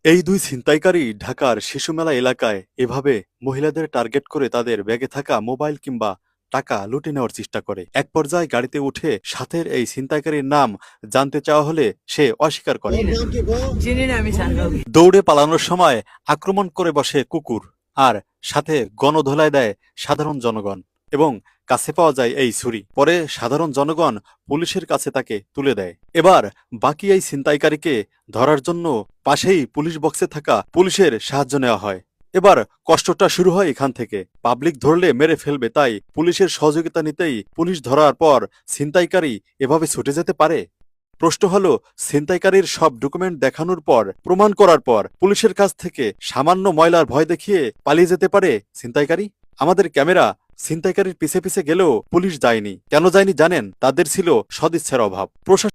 এই দুই ছিনতাইকারী ঢাকার শিশুমেলা এলাকায় এভাবে মহিলাদের টার্গেট করে তাদের ব্যাগে থাকা মোবাইল কিংবা টাকা লুটে নেওয়ার চেষ্টা করে। এক পর্যায়ে গাড়িতে উঠে সাথের এই ছিনতাইকারীর নাম জানতে চাওয়া হলে সে অস্বীকার করে। দৌড়ে পালানোর সময় আক্রমণ করে বসে কুকুর, আর সাথে গণধোলাই দেয় সাধারণ জনগণ এবং কাছে পাওয়া যায় এই ছুরি। পরে সাধারণ জনগণ পুলিশের কাছে তাকে তুলে দেয়। এবার বাকি এই ছিনতাইকারীকে ধরার জন্য পাশেই পুলিশ বক্সে থাকা পুলিশের সাহায্য নেওয়া হয়। এবার কষ্টটা শুরু হয় এখান থেকে। পাবলিক ধরলে মেরে ফেলবে, তাই পুলিশের সহযোগিতা নিতেই পুলিশ ধরার পর ছিনতাইকারী এভাবে ছুটে যেতে পারে? প্রশ্ন হলো, ছিনতাইকারীর সব ডকুমেন্ট দেখানোর পর, প্রমাণ করার পর পুলিশের কাছ থেকে সামান্য ময়লার ভয় দেখিয়ে পালিয়ে যেতে পারে ছিনতাইকারী? আমাদের ক্যামেরা ছিনতাইকারীর পিছে পিছে গেলেও পুলিশ যায়নি। কেন যায়নি জানেন? তাদের ছিল সদিচ্ছার অভাব।